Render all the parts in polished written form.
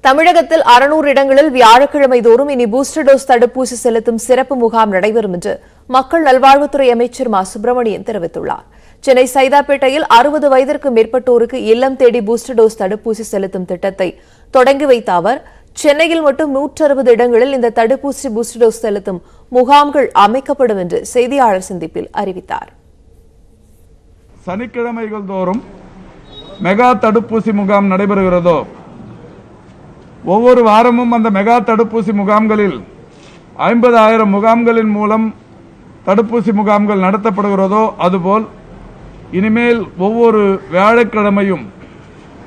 தமிழகத்தில் 600 இடங்களில் வியாழக்கிழமை தோறும் இனி பூஸ்டர் டோஸ் தடுப்பூசி செலுத்தும் சிறப்பு முகாம் நடைபெறும் என்று மக்கள் நல்வாழ்வுத்துறை அமைச்சர் மா சுப்பிரமணியன் தெரிவித்துள்ளார். சென்னை சைதாப்பேட்டையில் 60 வயதிற்கு மேற்பட்டோருக்கு இல்லம் தேடி பூஸ்டர் டோஸ் தடுப்பூசி செலுத்தும் திட்டத்தை தொடங்கி வைத்த அவர், சென்னையில் மட்டும் 160 இடங்களில் இந்த தடுப்பூசி பூஸ்டர் டோஸ் செலுத்தும் முகாம்கள் அமைக்கப்படும் என்று செய்தியாளர் சந்திப்பில் அறிவித்தார். சனிக்கிழமைகள் தோறும் மெகா தடுப்பூசி முகாம் நடைபெறுகிறதோ, ஒவ்வொரு வாரமும் அந்த மெகா தடுப்பூசி முகாம்களில் 50,000 முகாம்களின் மூலம் தடுப்பூசி முகாம்கள் நடத்தப்படுகிறதோ, அதுபோல் இனிமேல் ஒவ்வொரு வியாழக்கிழமையும்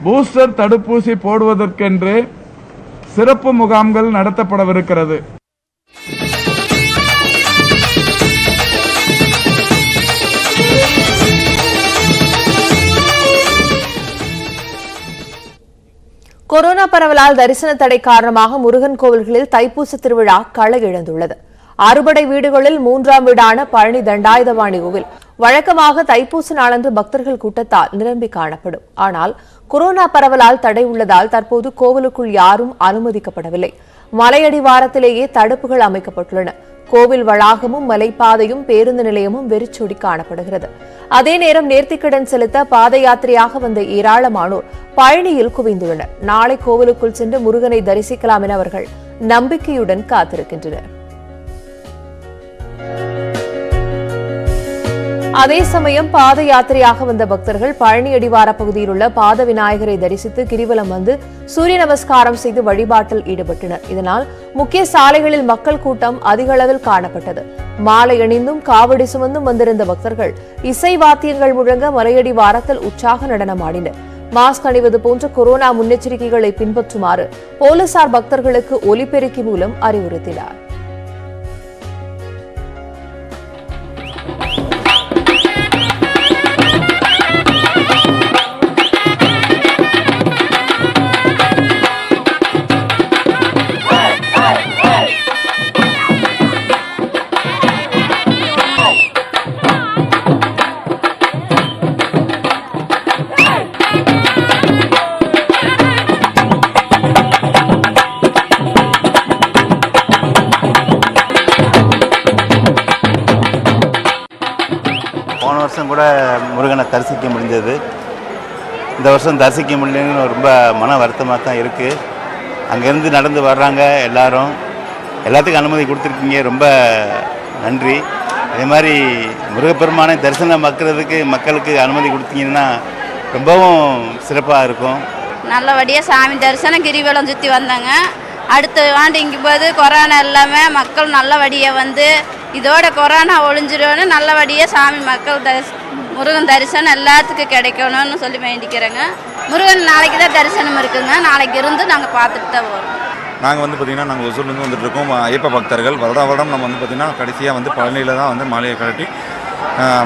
பூஸ்டர் தடுப்பூசி போடுவதற்கென்றே சிறப்பு முகாம்கள் நடத்தப்படவிருக்கிறது. கொரோனா பரவலால் தரிசன தடை காரணமாக முருகன் கோவில்களில் தைப்பூச திருவிழா களை இழந்துள்ளது. அறுபடை வீடுகளில் 3ஆம் வீடான பழனி தண்டாயுதபாணி கோவில் வழக்கமாக தைப்பூச நாளன்று பக்தர்கள் கூட்டத்தால் நிரம்பி காணப்படும். ஆனால் கொரோனா பரவலால் தடை உள்ளதால் தற்போது கோவிலுக்குள் யாரும் அனுமதிக்கப்படவில்லை. மலையடிவாரத்திலேயே தடுப்புகள் அமைக்கப்பட்டுள்ளன. கோவில் வளாகமும் மலைப்பாதையும் பேருந்து நிலையமும் வெறிச்சோடி காணப்படுகிறது. அதே நேரம் நேர்த்திக்கடன் செலுத்த பாத யாத்திரையாக வந்த ஏராளமானோர் பழனியில் குவிந்துள்ளனர். நாளை கோவிலுக்குள் சென்று முருகனை தரிசிக்கலாம் என அவர்கள் நம்பிக்கையுடன் காத்திருக்கின்றனர். அதே சமயம் பாத யாத்திரையாக வந்த பக்தர்கள் பழனி அடிவார பகுதியில் உள்ள பாத விநாயகரை தரிசித்து கிரிவலம் வந்து சூரிய நமஸ்காரம் செய்து வழிபாட்டில் ஈடுபட்டனர். இதனால் முக்கிய சாலைகளில் மக்கள் கூட்டம் அதிக அளவில் காணப்பட்டது. மாலை அணிந்தும் காவடி சுமந்தும் வந்திருந்த பக்தர்கள் இசை வாத்தியங்கள் முழங்க மலையடி வாரத்தில் உற்சாக நடனமாடினர். மாஸ்க் அணிவது போன்ற கொரோனா முன்னெச்சரிக்கைகளை பின்பற்றுமாறு போலீசார் பக்தர்களுக்கு ஒலிபெருக்கி மூலம் அறிவுறுத்தினார். போன வருஷம் கூட முருகனை தரிசிக்க முடிஞ்சது. இந்த வருஷம் தரிசிக்க முடியலன்னு ரொம்ப மன வருத்தமாக தான் இருக்குது. அங்கேருந்து நடந்து வர்றாங்க எல்லாத்துக்கும் அனுமதி கொடுத்துருக்கீங்க, ரொம்ப நன்றி. அதே மாதிரி முருகப்பெருமானை தரிசனம் மக்களுக்கு அனுமதி கொடுத்தீங்கன்னா ரொம்பவும் சிறப்பாக இருக்கும். நல்லபடியாக சாமி தரிசனம் கிரிவலம் சுற்றி வந்தாங்க. அடுத்த ஆண்டுங்கும் போது கொரோனா இல்லாமல் மக்கள் நல்லபடியாக வந்து இதோட கொரோனா ஒழிஞ்சிடும்னு நல்லபடியாக சாமி முருகன் தரிசனம் எல்லாத்துக்கும் கிடைக்கணும்னு சொல்லி வேண்டிக்கிறேங்க. முருகன் நாளைக்கு தான் தரிசனம் இருக்குங்க. நாளைக்கு இருந்து நாங்கள் பார்த்துட்டு தான் வரோம். நாங்கள் பார்த்திங்கன்னா நாங்கள் ஒசூர்லேருந்து வந்துட்டுருக்கோம். ஐயப்ப பக்தர்கள் வருடம் நம்ம பார்த்திங்கன்னா கடைசியாக பழனியில் தான் மாலையை கழட்டி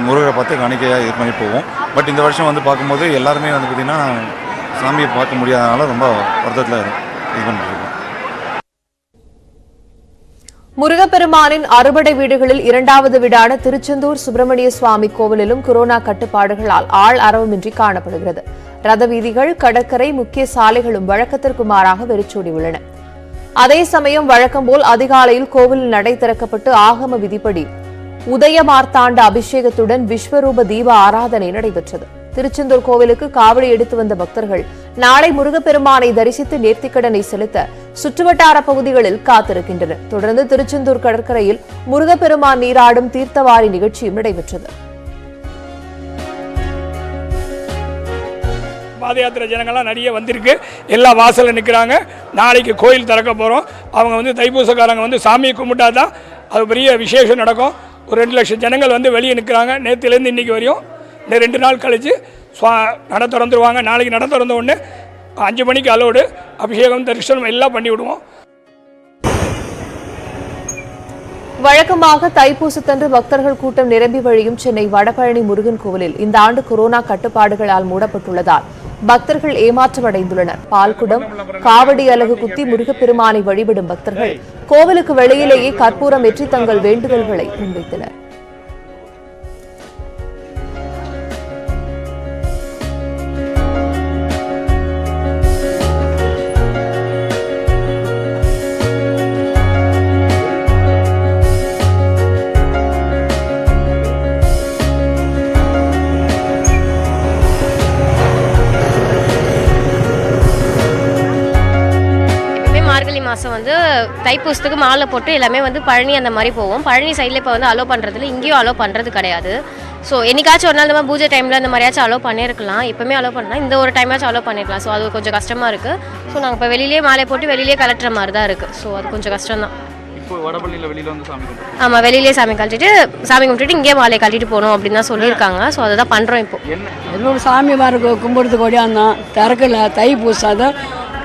முருகரை பார்த்து காணிக்கையாக இது பண்ணி போவோம். பட் இந்த வருஷம் பார்க்கும்போது எல்லாருமே பார்த்திங்கன்னா சாமியை பார்க்க முடியாதனால ரொம்ப வருத்தத்தில் இது பண்ணிட்டுருக்கோம். முருகப்பெருமானின் அறுபடை வீடுகளில் 2வது வீடான திருச்செந்தூர் சுப்பிரமணிய சுவாமி கோவிலிலும் கொரோனா கட்டுப்பாடுகளால் ஆள் அரவமின்றி காணப்படுகிறது. ரத வீதிகள், கடற்கரை, முக்கிய சாலைகளும் வழக்கத்திற்கு மாறாக வெறிச்சோடி உள்ளன. அதே சமயம் வழக்கம்போல் அதிகாலையில் கோவிலில் நடை திறக்கப்பட்டு ஆகம விதிப்படி உதயமார்த்தாண்ட அபிஷேகத்துடன் விஸ்வரூப தீப ஆராதனை நடைபெற்றது. திருச்செந்தூர் கோவிலுக்கு காவடி எடுத்து வந்த பக்தர்கள் நாளை முருகப்பெருமானை தரிசித்து நேர்த்திக்கடனை செலுத்த சுற்றுவட்டார பகுதிகளில் காத்திருக்கின்றனர். தொடர்ந்து திருச்செந்தூர் கடற்கரையில் முருகப்பெருமான் நீராடும் தீர்த்தவாரி நிகழ்ச்சியும் நடைபெற்றது. பாத யாத்திரை ஜனங்கள்லாம் நிறைய வந்திருக்கு. எல்லா வாசலில் நிற்கிறாங்க. நாளைக்கு கோயில் திறக்க போகிறோம். அவங்க தைப்பூசக்காரங்க சாமியை கும்பிட்டாதான் அது பெரிய விசேஷம் நடக்கும். ஒரு 2 லட்சம் ஜனங்கள் வெளியே நிற்கிறாங்க. நேற்றுலேருந்து இன்றைக்கி வரையும். இந்த 2 நாள் கழித்து நட திறந்துருவாங்க. நாளைக்கு நட திறந்த உடனே 5 மணிக்கு அலோடு அபிஷேகம் தரிசனம் எல்லாம் பண்ணி விடுவோம். வழக்கமாக தைப்பூசத்தன்று பக்தர்கள் கூட்டம் நிரம்பி வழியும் சென்னை வடபழனி முருகன் கோவிலில் இந்த ஆண்டு கொரோனா கட்டுப்பாடுகளால் மூடப்பட்டுள்ளதால் பக்தர்கள் ஏமாற்றமடைந்துள்ளனர். பால்குடம், காவடி அலகு குத்தி முருகப்பெருமானை வழிபடும் பக்தர்கள் கோவிலுக்கு வெளியிலேயே கற்பூரம் ஏற்றி தங்கள் வேண்டுதல்களை முன்வைத்தனர். மார்கழி மாதம் வந்து தைப்பூசத்துக்கு மாலை போட்டு எல்லாமே வந்து பழனி அந்த மாதிரி போவோம். பழனி சைடில் இப்போ வந்து அலோவ் பண்ணுறதுல இங்கேயும் அலோவ் பண்ணுறது கிடையாது. ஸோ என்னைக்காச்சும் ஒரு நாள் இந்த மாதிரி பூஜை டைமில் இந்த மாதிரியாச்சும் அலோவ் பண்ணியிருக்கலாம். எப்போவுமே அலோவ் பண்ணலாம், இந்த ஒரு டைமாச்சும் அலோவ் பண்ணியிருக்கலாம். ஸோ அது கொஞ்சம் கஷ்டமாக இருக்குது. ஸோ நாங்கள் இப்போ வெளியிலே மாலை போட்டு வெளியிலே கலட்டுற மாதிரி தான் இருக்குது. ஸோ அது கொஞ்சம் கஷ்டம் தான். இப்போ வடபள்ளியில் வெளியில் வந்து சாமி கும்பிட்டு ஆமாம், வெளியிலே சாமி கும்பிட்டுட்டு இங்கே மாலையை கழட்டிட்டு போகணும் அப்படின்னு தான் சொல்லியிருக்காங்க. ஸோ அதை தான் பண்ணுறோம். இப்போ எல்லோரும் சாமி மார்க்கு கும்பிடுறதுக்கு ஓடியாந்தோம். திறக்கல தைப்பூசம் தான்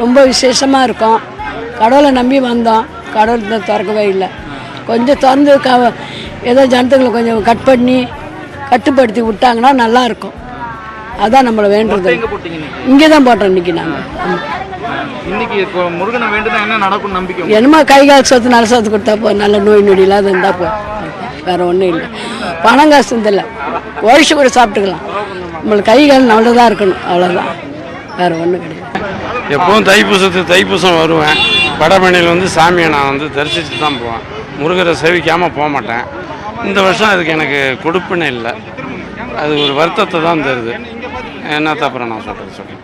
ரொம்ப விசேஷமாக இருக்கும். கடவுளை நம்பி வந்தோம், கடவுள் திறக்கவே இல்லை. கொஞ்சம் திறந்து ஏதோ ஜனத்துங்களை கொஞ்சம் கட்டுப்படுத்தி விட்டாங்கன்னா நல்லாயிருக்கும். அதான் நம்மளை வேண்டுறது. இங்கே தான் போட்டோம் இன்றைக்கி நாங்கள். இன்னைக்கு இப்போ முருகனை வேண்டுனா என்ன நடக்கும் நம்பிக்கை? என்னமோ கை கால் சொத்து நல்ல சொத்து கொடுத்தா போ, நல்ல நோய் நொடி இல்லாத இருந்தால் போ, வேறு ஒன்றும் இல்லை. பணம் காசு இல்லை, ஒழிச்சு கூட சாப்பிட்டுக்கலாம். நம்மளுக்கு கை கால் நல்லதாக இருக்கணும், அவ்வளோதான், வேறு ஒன்றும் கிடையாது. எப்பவும் தைப்பூசம் வருவேன். வடபழனியில் வந்து சாமியை நான் வந்து தரிசித்து தான் போவேன். முருகரை சேவிக்காமல் போக மாட்டேன். இந்த வருஷம் அதுக்கு எனக்கு கொடுப்புன்னு இல்லை. அது ஒரு வருத்தத்தை தான் தருது. என்னத்த அப்புறம் நான் சொல்கிறேன்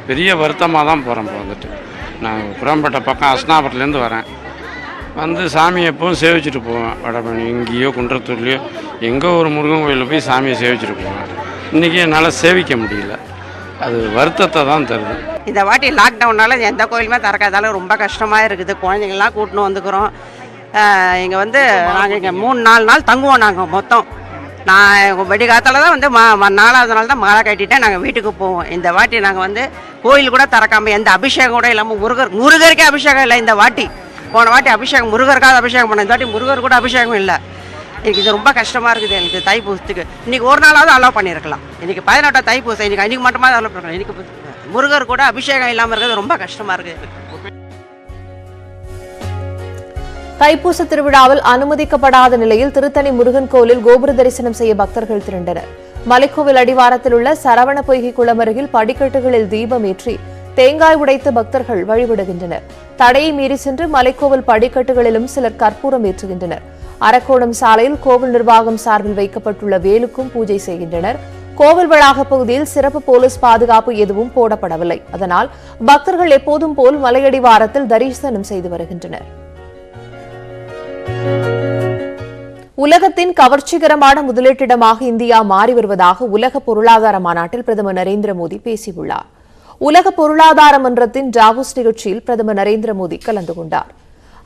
பெரிய வருத்தமாக தான் போகிறேன். இப்போ வந்துட்டு நான் புறம்பேட்டை பக்கம் அஸ்னாபுரத்துலேருந்து வரேன். வந்து சாமியை எப்பவும் சேவிச்சுட்டு போவேன். வடபழனி இங்கேயோ குன்றத்தூர்லேயோ எங்கோ ஒரு முருகன் கோயிலில் போய் சாமியை சேவிச்சுட்டு போவேன். இன்றைக்கி என்னால் சேவிக்க முடியல. அது வருத்தத்தை தான் தருது. இந்த வாட்டி லாக்டவுனால் எந்த கோயிலுமே திறக்காதால ரொம்ப கஷ்டமாக இருக்குது. குழந்தைங்கள்லாம் கூட்டின்னு வந்துக்கிறோம். இங்கே வந்து நாங்கள் இங்கே 3-4 நாள் தங்குவோம். நாங்கள் மொத்தம் நான் வெடிகாலத்தில் தான் வந்து 4வது நாள் தான் மாலை கட்டிட்டேன் நாங்கள் வீட்டுக்கு போவோம். இந்த வாட்டி நாங்கள் வந்து கோயில் கூட திறக்காமல் எந்த அபிஷேகம் கூட இல்லாமல் முருகருக்கே அபிஷேகம் இல்லை இந்த வாட்டி. போன வாட்டி அபிஷேகம் முருகருக்காக அபிஷேகம் பண்ணேன். இந்த வாட்டி முருகர் கூட அபிஷேகம் இல்லை. எனக்கு இது ரொம்ப கஷ்டமாக இருக்குது. எனக்கு தைப்பூசத்துக்கு இன்றைக்கி ஒரு நாளாவது அலோவ் பண்ணியிருக்கலாம். இன்றைக்கி 18 தைப்பூசம், இன்றைக்கி மட்டுமாவது அலோவ் பண்ணிருக்கலாம். இன்றைக்கி முருகர் கூட அபிஷேகம் இல்லாமல் இருக்கிறது ரொம்ப கஷ்டமாக இருக்குது. தைப்பூச திருவிழாவில் அனுமதிக்கப்படாத நிலையில் திருத்தணி முருகன் கோயிலில் கோபுர தரிசனம் செய்ய பக்தர்கள் திரண்டனர். மலைக்கோவில் அடிவாரத்தில் உள்ள சரவண பொய்கை குளம் அருகில் படிக்கட்டுகளில் தீபம் ஏற்றி தேங்காய் உடைத்து பக்தர்கள் வழிபடுகின்றனர். தடையை மீறி சென்று மலைக்கோவில் படிக்கட்டுகளிலும் சிலர் கற்பூரம் ஏற்றுகின்றனர். அரக்கோணம் சாலையில் கோவில் நிர்வாகம் சார்பில் வைக்கப்பட்டுள்ள வேலுக்கும் பூஜை செய்கின்றனர். கோவில் வளாக பகுதியில் சிறப்பு போலீஸ் பாதுகாப்பு எதுவும் போடப்படவில்லை. அதனால் பக்தர்கள் எப்போதும் போல் மலையடிவாரத்தில் தரிசனம் செய்து வருகின்றனர். உலகத்தின் கவர்ச்சிகரமான முதலீட்டிடமாக இந்தியா மாறி வருவதாக உலக பொருளாதார மாநாட்டில் பிரதமர் நரேந்திர மோடி பேசியுள்ளார். உலக பொருளாதார மன்றத்தின் டாவோஸ் நிகழ்ச்சியில் பிரதமர் நரேந்திர மோடி கலந்து கொண்டார்.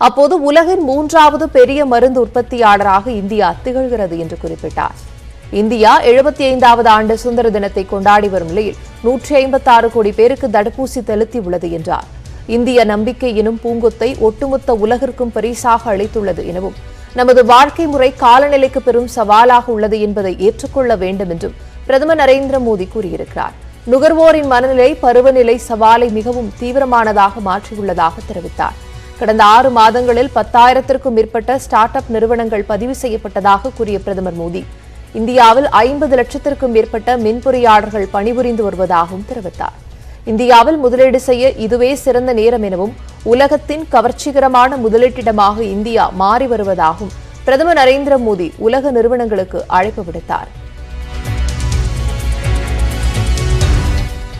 அப்போது உலகின் 3வது பெரிய மருந்து உற்பத்தியாளராக இந்தியா திகழ்கிறது என்று குறிப்பிட்டார். இந்தியா 75வது ஆண்டு சுதந்திர தினத்தை கொண்டாடி வரும் நிலையில் 156 கோடி பேருக்கு தடுப்பூசி செலுத்தியுள்ளது என்றார். இந்திய நம்பிக்கை எனும் பூங்கொத்தை ஒட்டுமொத்த உலகிற்கும் பரிசாக அளித்துள்ளது எனவும் நமது வாழ்க்கை முறை காலநிலைக்கு பெரும் சவாலாக உள்ளது என்பதை ஏற்றுக்கொள்ள வேண்டும் என்றும் பிரதமர் நரேந்திர மோடி கூறியிருக்கிறார். நுகர்வோரின் மனநிலை பருவநிலை சவாலை மிகவும் தீவிரமானதாக மாற்றியுள்ளதாக தெரிவித்தார். கடந்த 6 மாதங்களில் 10,000க்கும் மேற்பட்ட ஸ்டார்ட் அப் நிறுவனங்கள் பதிவு செய்யப்பட்டதாக கூறிய பிரதமர் மோடி இந்தியாவில் 50 லட்சத்திற்கும் மேற்பட்ட மின்பொறியாளர்கள் பணிபுரிந்து வருவதாகவும் தெரிவித்தார். இந்தியாவில் முதலீடு செய்ய இதுவே சிறந்த நேரம் எனவும் உலகத்தின் கவர்ச்சிகரமான முதலீட்டிடமாக இந்தியா மாறி வருவதாகவும் பிரதமர் நரேந்திர மோடி உலக நிறுவனங்களுக்கு அழைப்பு விடுத்தார்.